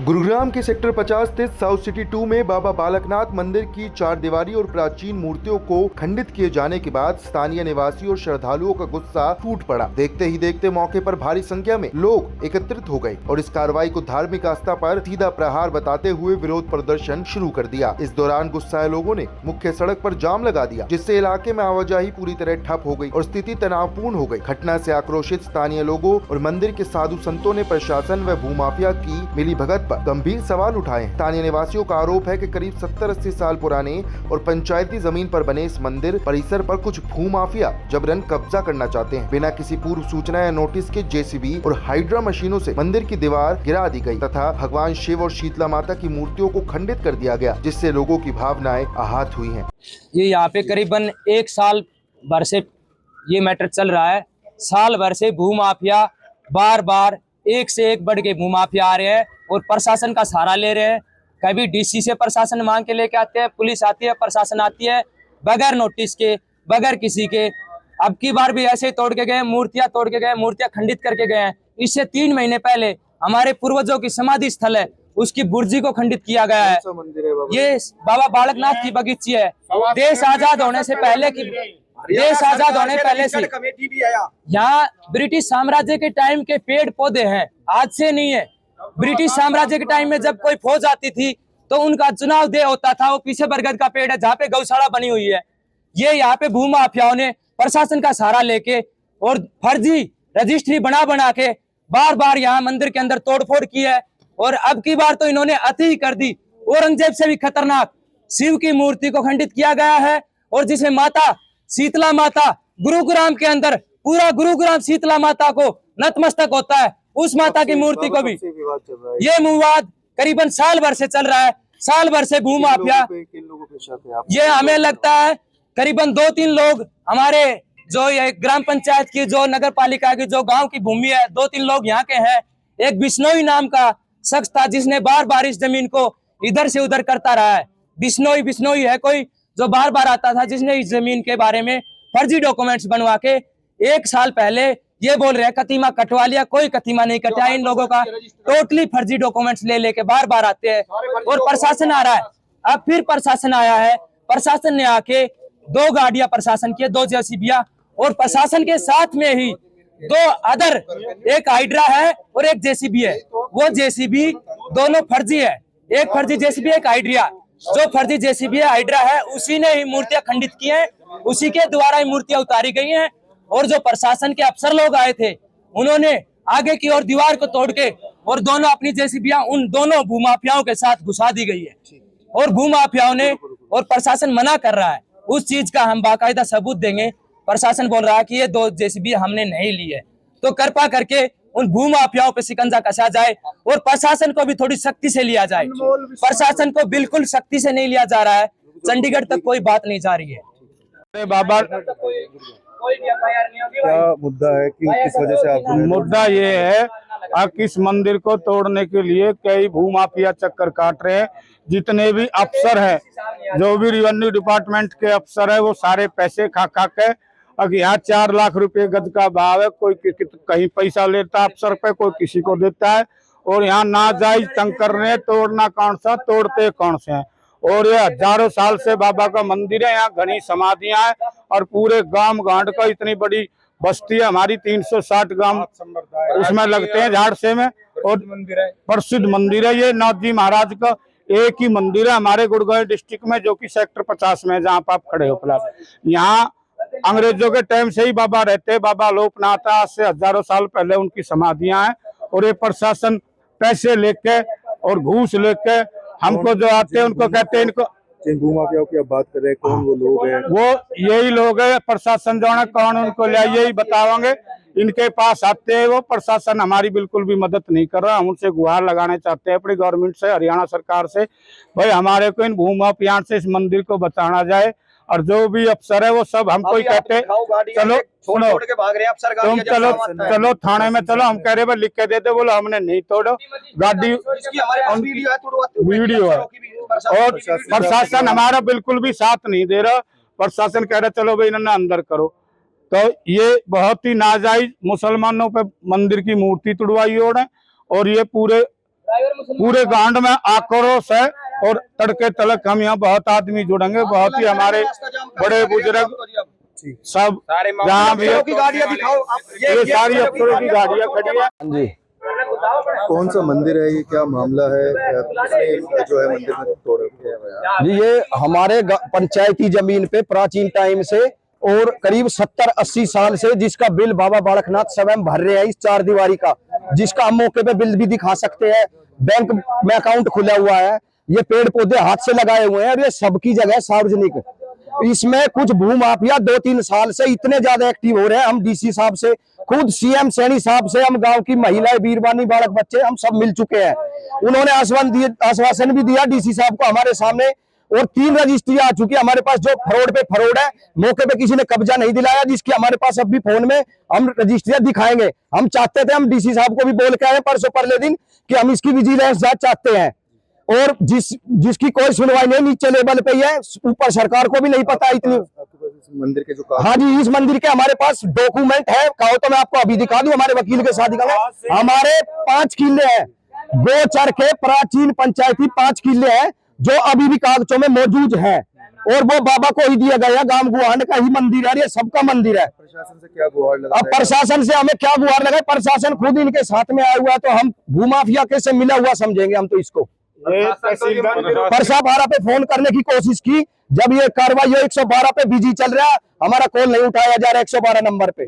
गुरुग्राम के सेक्टर 50 स्थित south city 2 में बाबा बालकनाथ मंदिर की 4 दीवारी और प्राचीन मूर्तियों को खंडित किए जाने के बाद स्थानीय निवासियों और श्रद्धालुओं का गुस्सा फूट पड़ा। देखते ही देखते मौके पर भारी संख्या में लोग एकत्रित हो गए और इस कार्रवाई को धार्मिक आस्था पर सीधा प्रहार बताते हुए विरोध प्रदर्शन शुरू कर दिया। इस दौरान गुस्साए लोगों ने मुख्य सड़क पर जाम लगा दिया, जिससे इलाके में आवाजाही पूरी तरह ठप हो गई और स्थिति तनावपूर्ण हो गई। घटना से आक्रोशित स्थानीय लोगों और मंदिर के साधु संतों ने प्रशासन व भूमाफिया की मिलीभगत पर गंभीर सवाल उठाए। स्थानीय निवासियों का आरोप है कि करीब 70-80 साल पुराने और पंचायती जमीन पर बने इस मंदिर परिसर पर कुछ भूमाफिया जबरन कब्जा करना चाहते हैं। बिना किसी पूर्व सूचना या नोटिस के जेसीबी और हाइड्रा मशीनों से मंदिर की दीवार गिरा दी गई तथा भगवान शिव और शीतला माता की मूर्तियों को खंडित कर दिया गया, जिससे लोगों की भावनाएं आहत हुई हैं। ये यहाँ पे करीबन 1 साल भर से ये मैटर चल रहा है। साल भर से भूमाफिया बार बार एक से एक बढ़ के भूमाफिया आ रहे हैं और प्रशासन का सहारा ले रहे हैं। कभी डीसी से प्रशासन मांग के लेके आते हैं, पुलिस आती है, प्रशासन आती है, बगैर नोटिस के, बगैर किसी के। अब की बार भी ऐसे ही तोड़ के गए, मूर्तियां तोड़ के गए, मूर्तियां खंडित करके गए हैं। इससे 3 महीने पहले हमारे पूर्वजों की समाधि स्थल है, उसकी बुर्जी को खंडित किया गया है। ये बाबा बालकनाथ की बगीची है। देश आजाद होने से पहले से यहाँ ब्रिटिश साम्राज्य के टाइम के पेड़ पौधे हैं, आज से नहीं है। ब्रिटिश साम्राज्य के टाइम में जब कोई फौज आती थी तो उनका चुनाव दे होता था। वो पीछे बरगद का पेड़ है जहाँ पे गौशाला बनी हुई है। ये यहाँ पे भूमाफियाओं ने प्रशासन का सहारा लेके और फर्जी रजिस्ट्री बना के बार बार यहाँ मंदिर के अंदर तोड़फोड़ की है। और अब की बार तो इन्होंने अति कर दी। औरंगजेब से भी खतरनाक शिव की मूर्ति को खंडित किया गया है और जिसे माता शीतला माता गुरुग्राम के अंदर पूरा गुरुग्राम शीतला माता को नतमस्तक होता है, उस माता की मूर्ति को भी ये विवाद करीबन साल भर से चल रहा है। साल भर से भूमाफिया, ये हमें लगता है करीबन 2-3 लोग हमारे जो ये ग्राम पंचायत की, जो नगर पालिका की, जो गांव की भूमि है, 2-3 लोग यहाँ के हैं। एक बिश्नोई नाम का शख्स था जिसने बार बार इस जमीन को इधर से उधर करता रहा है। बिश्नोई है कोई जो बार बार आता था, जिसने इस जमीन के बारे में फर्जी डॉक्यूमेंट्स बनवा के 1 साल पहले ये बोल रहे हैं कतीमा कटवा लिया। कोई कतीमा नहीं कटा। इन लोगों का टोटली फर्जी डॉक्यूमेंट्स ले लेके बार बार आते हैं और प्रशासन आ रहा है। अब फिर प्रशासन आया है। प्रशासन ने आके 2 गाड़ियां प्रशासन की, 2 जेसीबियां, और प्रशासन के साथ में ही 2 अदर, एक हाइड्रा है और एक जेसीबी है। वो जेसीबी दोनों फर्जी है। एक फर्जी जेसीबी, एक हाइड्रा। जो फर्जी जेसीबी है, हाइड्रा है, उसी ने ही मूर्तियां खंडित की हैं, उसी के द्वारा ही मूर्तियां उतारी गई हैं। और जो प्रशासन के अफसर लोग आए थे, उन्होंने आगे की ओर दीवार को तोड़ के और दोनों अपनी जेसीबियां उन दोनों भूमाफियाओं के साथ घुसा दी गई है। और भूमाफियाओं ने, और प्रशासन मना कर रहा है, उस चीज का हम बाकायदा सबूत देंगे। प्रशासन बोल रहा है कि ये 2 जेसीबी हमने नहीं ली है। तो कृपा करके उन भूमाफियाओं पे शिकंजा कसा जाए और प्रशासन को भी थोड़ी सख्ती से लिया जाए। प्रशासन को बिल्कुल सख्ती से नहीं लिया जा रहा है। चंडीगढ़ तक कोई बात नहीं जा रही है। बाबा क्या मुद्दा है कि किस वजह से आप? मुद्दा ये है कि इस मंदिर को तोड़ने के लिए कई भूमाफिया चक्कर काट रहे हैं। जितने भी अफसर हैं, जो भी रेवेन्यू डिपार्टमेंट के अफसर है, वो सारे पैसे खा के, अब यहाँ 4 लाख रुपए गज का भाव है। कोई कहीं पैसा लेता है अफसर पे, कोई किसी को देता है। और यहाँ नाजायज तंग कर रहे हैं। तोड़ना कौन सा, तोड़ते कौन से हैं। और ये हजारों साल से बाबा का मंदिर है। यहाँ घनी समाधियां हैं और पूरे गांव गांड का इतनी बड़ी बस्ती है हमारी, 360 गांव उसमें लगते हैं झाड़से में। और प्रसिद्ध मंदिर है ये नाथ जी महाराज का। एक ही मंदिर है हमारे गुड़गांव डिस्ट्रिक्ट में, जो कि सेक्टर 50 में, जहाँ पर आप खड़े हो फिलहाल। यहाँ अंग्रेजों के टाइम से ही बाबा रहते। बाबा लोकनाथ आज से हजारों साल पहले उनकी समाधियां हैं। और ये प्रशासन पैसे लेके और घूस लेके हमको जो आते हैं उनको कहते हैं, इनको भूमाफियाओं की आप बात कर रहे हैं, कौन वो लोग हैं? वो यही लोग है। प्रशासन जो है कौन उनको ले यही बतावांगे। इनके पास आते हैं वो। प्रशासन हमारी बिल्कुल भी मदद नहीं कर रहा। हम उनसे गुहार लगाने चाहते हैं अपनी गवर्नमेंट से, हरियाणा सरकार से, भाई हमारे को इन भूमाफियाओं से इस मंदिर को बचाना जाए। और जो भी अफसर है वो सब हमको ही कहते हैं चलो सुनो, तुम चलो थाने में चलो। हम कह रहे भाई लिख के दे दे, बोलो हमने नहीं तोड़ो। गाड़ी वीडियो है और प्रशासन हमारा बिल्कुल भी साथ नहीं दे रहा। प्रशासन कह रहा चलो भाई इन्होंने अंदर करो। तो ये बहुत ही नाजायज मुसलमानों पे मंदिर की मूर्ति तुड़वाई और ये पूरे पूरे गांड में आक्रोश है। और तड़के तलक हम यहाँ बहुत आदमी जुड़ेंगे, बहुत ही हमारे बड़े बुजुर्ग सब जहाँ भी गाड़ियाँ दिखाओ ये सारी अफसरों की गाड़ियाँ खड़ी है। जी कौन सा मंदिर है ये, क्या मामला है, किसने जो है मंदिर में तोड़ किया? जी, ये हमारे पंचायती जमीन पे प्राचीन टाइम से और करीब 70-80 साल से जिसका बिल बाबा बालकनाथ स्वयं भर रहे हैं इस चार दीवारी का, जिसका हम मौके पे बिल भी दिखा सकते हैं। बैंक में अकाउंट खुला हुआ है, ये पेड़ पौधे हाथ से लगाए हुए हैं और ये सबकी जगह सार्वजनिक। इसमें कुछ भूमाफिया 2-3 साल से इतने ज्यादा एक्टिव हो रहे हैं। हम डीसी साहब से, खुद सीएम सैनी साहब से, हम गांव की महिलाएं, बीरबानी, बालक बच्चे, हम सब मिल चुके हैं। उन्होंने आश्वासन भी दिया डीसी साहब को हमारे सामने, और 3 रजिस्ट्री आ चुकी है हमारे पास। जो फ्रॉड पे फ्रॉड है, मौके पे किसी ने कब्जा नहीं दिलाया, जिसकी हमारे पास अब भी फोन में हम रजिस्ट्रियां दिखाएंगे। हम चाहते थे, हम डीसी साहब को भी बोल के आए परसों परले दिन कि हम इसकी विजिलेंस जांच चाहते हैं, और जिसकी कोई सुनवाई नहीं, नीचे लेवल पे ही है, ऊपर सरकार को भी नहीं पता इतनी। मंदिर के जो हाँ जी, इस मंदिर के हमारे पास डॉक्यूमेंट है, कहो तो मैं आपको अभी दिखा दूं, हमारे वकील के साथ दिखाऊंगा। हमारे 5 किले हैं, गोचर के प्राचीन पंचायती 5 किले हैं जो अभी भी कागजों में मौजूद है, और वो बाबा को ही दिया गया। गांव गुहांड का ही मंदिर है, ये सबका मंदिर है। प्रशासन से क्या गुहार लगा? अब प्रशासन से हमें क्या गुहार लगाए? प्रशासन खुद इनके साथ में आया हुआ है, तो हम भूमाफिया कैसे मिला हुआ समझेंगे हम तो इसको। परसा पे फोन करने की कोशिश की, जब ये कार्रवाई 112 पे बिजी चल रहा है, हमारा कॉल नहीं उठाया जा रहा 112 नंबर पे।